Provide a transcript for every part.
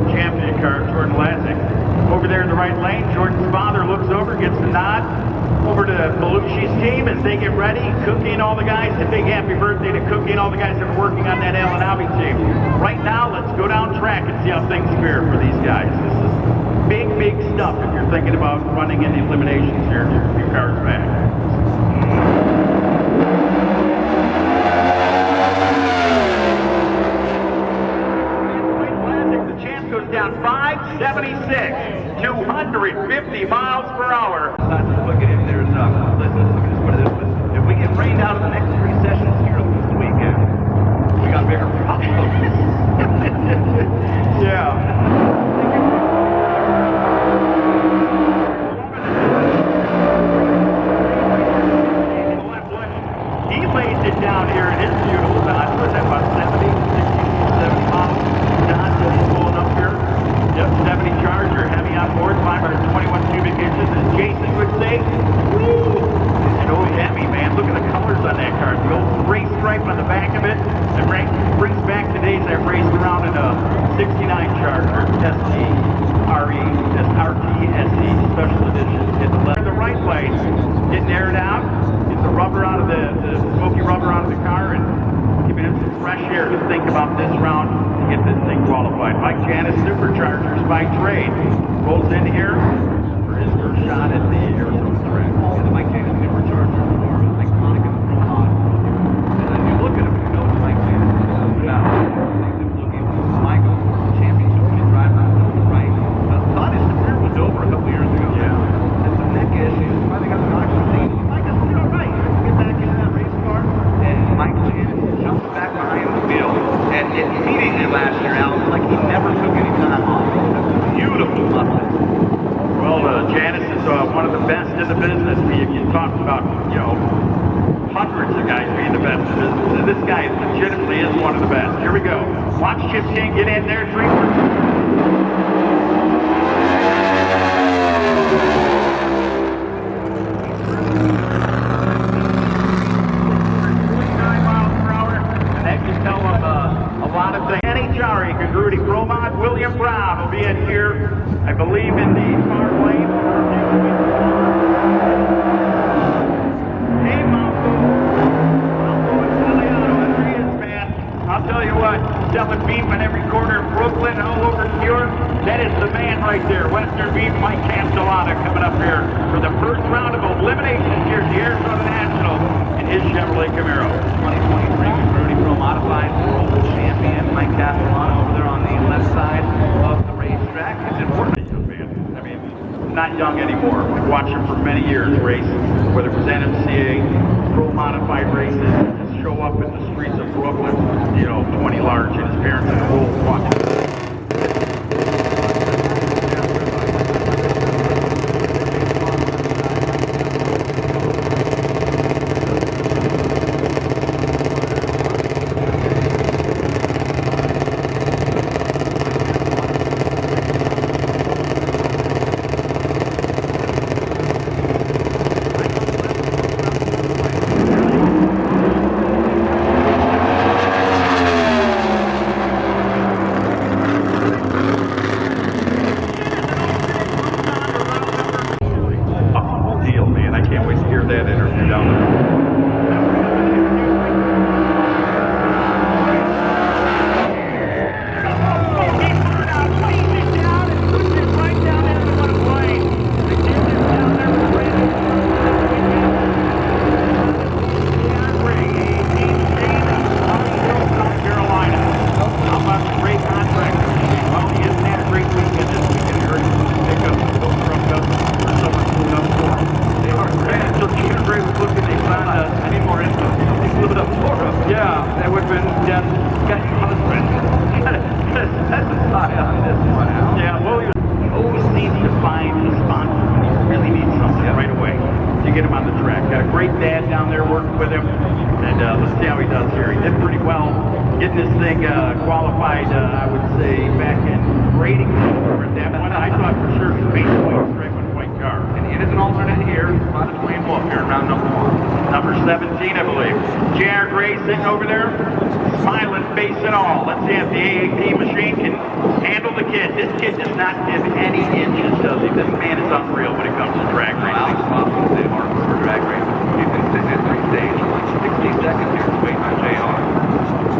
world champion car, Jordan Lazick. Over there in the right lane, Jordan's father looks over, gets the nod over to Belushi's team as they get ready. Cookie and all the guys, a big happy birthday to Cookie and all the guys that are working on that Allen Hobby team. Right now, let's go down track and see how things fare for these guys. This is big stuff if you're thinking about running in the eliminations here just a few cars back. Goes down 576, 250 miles per hour. Not just look at him, there's listen, look at this, put it this way. If we get rained out of the next 3 sessions here this weekend, we got bigger problems. Yeah. He lays it down here in his beautiful Dodge. Was that about 70 miles? Dodge that he's pulling up here. Yep, 70 Charger, heavy on board, 521 cubic inches, as Jason would say. Woo! It's so heavy, man. Look at the colors on that car. The old gray stripe on the back of it. It brings back the days I've raced around in a 69 Charger, NHRA, SE Special Edition. Hit the right place, getting aired out, get the rubber out of the smoky rubber out of the car, and giving him some fresh air to think about this round to get this thing qualified. Mike Janis, Superchargers by trade, rolls in here for his first shot at the Arizona track. Yeah, the Mike Janis Superchargers are iconic in the pro mod. And then you look at him and you know it's Mike Janis. Looking Michael championship when he drives on the right. Thought his career was over a couple years ago. Yeah. Had some neck issues. Finally got the doctor saying, Mike, I said, all right, get back into that race car. And Mike Janis jumped back behind the wheel and immediately last year out like he never took any time off. Beautiful Mustang. Well, Janis is one of the best in the business. You talk about, hundreds of guys being the best in the business. And this guy legitimately is one of the best. Here we go. Watch Chip King get in there. 3 NHRA Congruity Pro Mod, William Brown will be in here, I believe, in the far lane. Hey, Malco Italiano, there he is, man. I'll tell you what, selling beef in every corner of Brooklyn, all over New York. That is the man right there. Western Beef, Mike Castellana, coming up here for the first round of eliminations here at the Arizona National in his Chevrolet Camaro. 2023 Congruity Pro Modified World Champion Mike Castellano over there on the left side of the racetrack. It's important. I mean, not young anymore. We've watched him for many years race, whether it was NMCA, Pro Modified races, just show up in the streets of Brooklyn, 20 large, and his parents in the whole watching. Getting this thing qualified, I would say, back in grading at that point. I thought for sure space white stripe on a white car. And it is an alternate here. About to Dwayne Wolf here in round number 1. Number 17, I believe. J.R. Gray sitting over there, smiling face and all. Let's see if the AAP machine can handle the kid. This kid does not give any inches, does he? This man is unreal when it comes to drag racing. Alex Hoffman did hard for drag racing. He's been sitting at 3 stage for like 60 seconds here waiting on JR.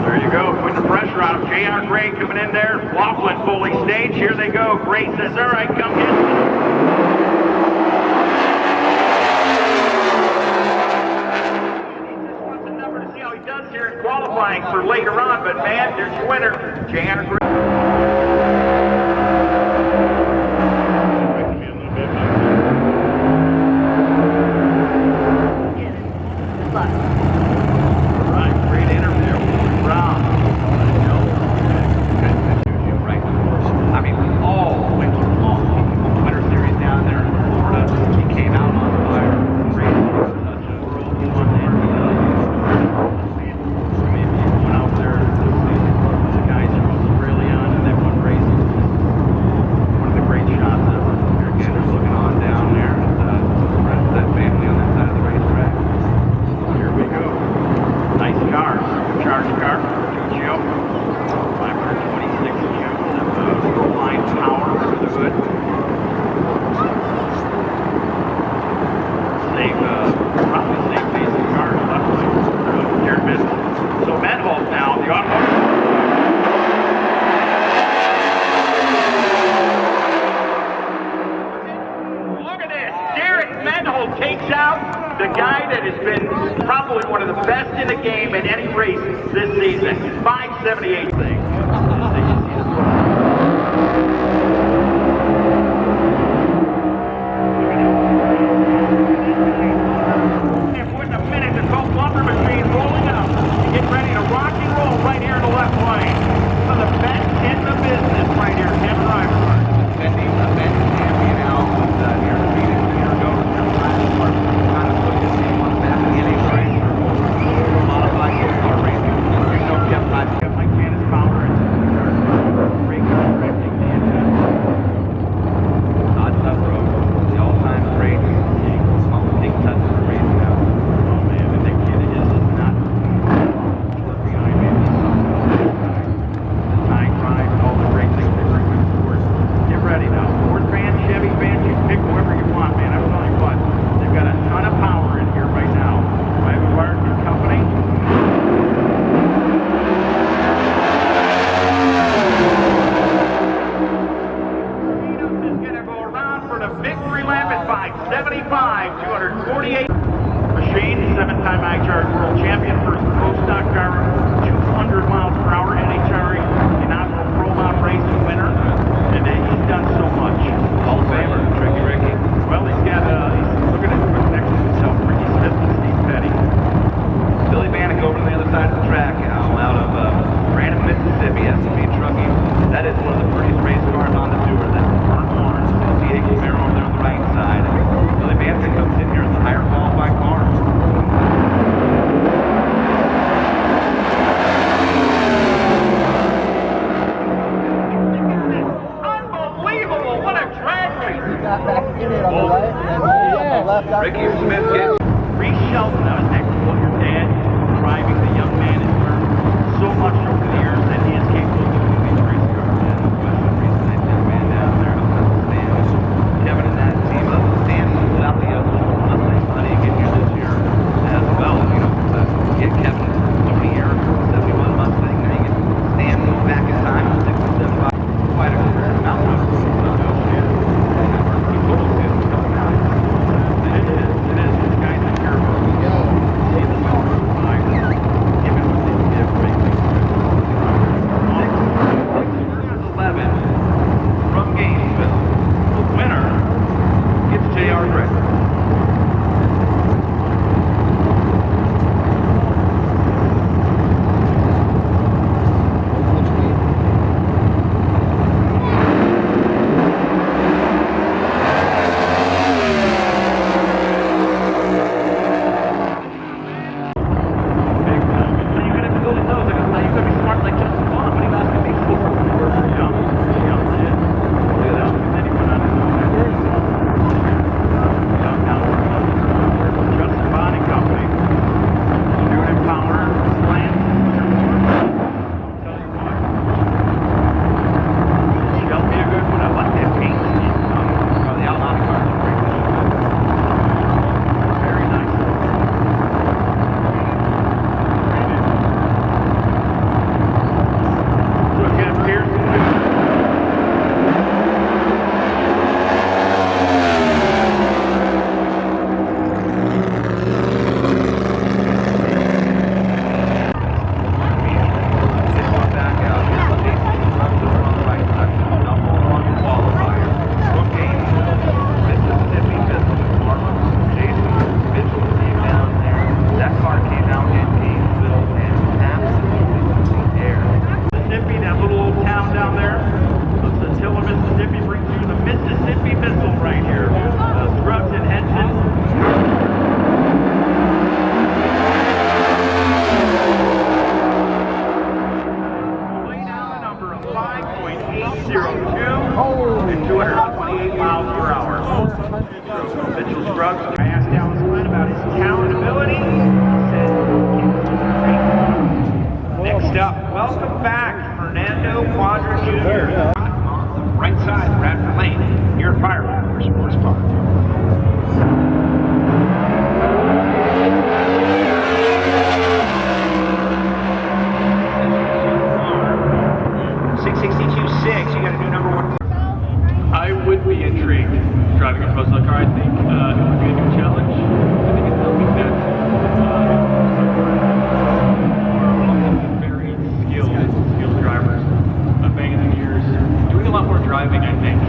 There you go, putting the pressure on him. JR Gray coming in there. Laughlin fully staged. Here they go. Gray says, all right, come in. Here qualifying for later on, but man, there's your winner, Jan. Right, great interview. Round. I mean, all winter long. Winter series down there in Florida. He came out on fire. Great. Such a world out there, the guys from Australia and they won races. One of the great shots ever. Here again, they're looking on down there at the rest of that family on that side of the racetrack. Here we go. Nice car, supercharged car, Giorgio. 526 Newtons of line power under the hood. Probably same pace of cars left side. Jared Missel. So Menholt now, the automotive. Look at this. Derek Menholt takes out the guy that has been probably one of the best in the game in any race this season. 578 thing. Victory lap at 575, 248. Machine, 7-time NHRA world champion, first pro stock car, 200 miles per hour, NHRA inaugural pro mountain racing winner, and he's done so much. Hall of Famer, Tricky Ricky. Well, he's got, he's looking at what's next to himself, Ricky Smith and Steve Petty. Billy Bannock over to the other side of the track, out of Brandon, Mississippi, S&P Trucking. That is one of the prettiest race cars on the tour. That's Mark Lawrence, TA Camaro over there on the right side. Billy Bannock comes in here as a higher qualified car. Unbelievable! What a drag race! He got back in it on the right, and then on the left. Ricky Smith gets Reese Shelton, I was next to what your dad driving the young man has learned so much over the years that he is capable of doing these race cars. no question. Reese and that man down there up at the stand. Kevin and that team up at the stand without the Mustang money get here this year as well. You know, get Kevin 20 years, 71 Mustang, now you get Stan back in time, 675. Quite a career in mountain bike. town down there. The Tiller, Mississippi brings you the Mississippi Missile right here. Scrubs and engine. Lay down the number of 5.802 and 228 miles per hour. Mitchell Scruggs, I asked Dallas Glenn about his talent ability. He said, next up, welcome back, Fernando Quadra Jr. On the right side of Radford Lane, here at Firepower Sports Park. You got a new number one. I would be intrigued driving a Tesla car. I think it would be a new challenge. I think it's something that very skilled drivers, banging the gears, doing a lot more driving, I think.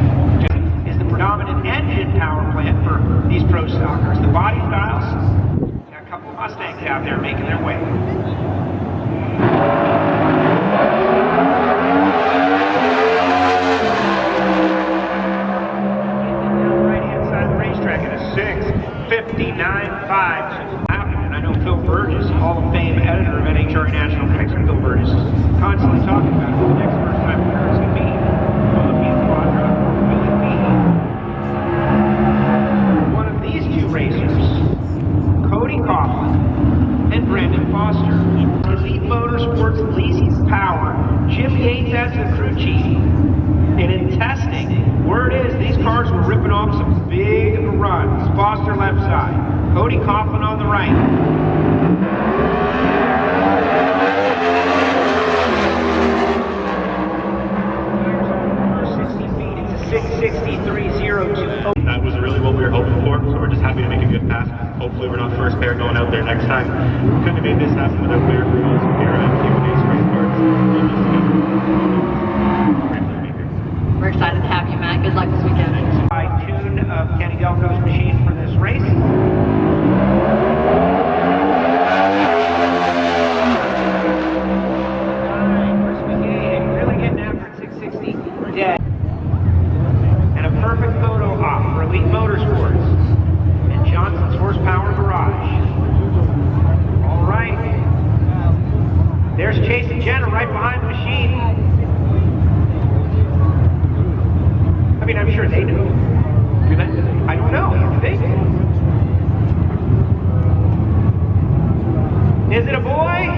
Is the predominant engine power plant for these pro stockers. The body styles, got a couple of Mustangs out there making their way. Right-hand side of the racetrack at a 6:59.5. And I know Phil Burgess, Hall of Fame editor of NHRA National Picks, Phil Burgess, constantly talking about who the next first time winner is going to be. Will it be Quadra? Will it be one of these two racers, Cody Coughlin and Brandon Foster? Elite Motorsports leases power. Jim Yates as the crew chief. And in testing, word is these cars were ripping off some big runs. Foster left side, Cody Coughlin on the right. 60 feet, it's a 663.020. That was really what we were hoping for, so we're just happy to make a good pass. Hopefully we're not first pair going out there next time. Couldn't have made this happen without Bear Rules, here at Q&A Race Parts. We're excited to have you, Matt. Good luck this weekend. By tune of Kenny Delco's machine for this race. Really getting after it, 660 dead. And a perfect photo op for Elite Motorsports and Johnson's Horsepower Garage. All right. There's Chase and Jenna right behind the machine. I mean, I'm sure they know. Do they? I don't know. Do they? Is it a boy?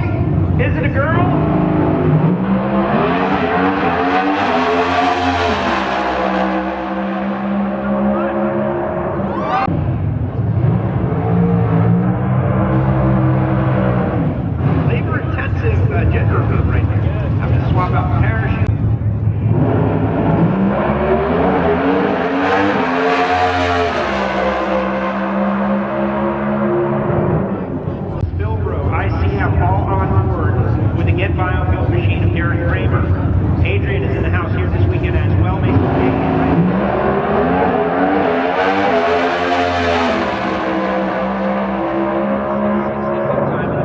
Is it a girl? Labor-intensive gender move right there. I'm going to swap out the parachute. All on board with the Get Biofuel machine of Derek Kramer. Adrian is in the house here this weekend as well. Making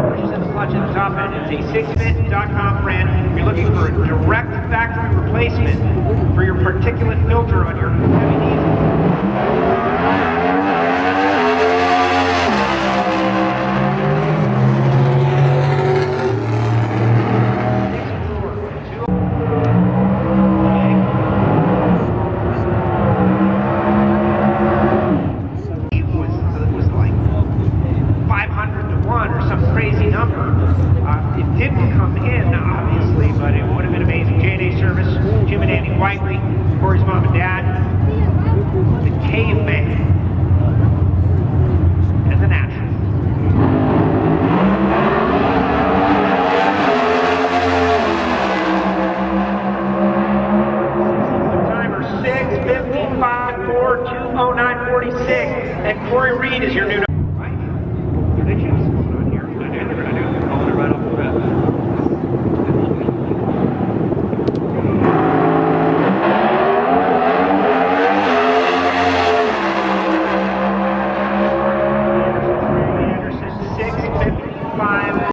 pushes in the clutch at the top end. It's a 6fit.com brand. You're looking for a direct factory replacement for your particulate filter on your heavy diesel. It didn't come in, obviously, but it would have been amazing. J&A Service, Jim and Andy Whiteley, Corey's mom and dad, the Caveman, and the Natural. Timer 6:55.4209.46, and Corey Reed is your new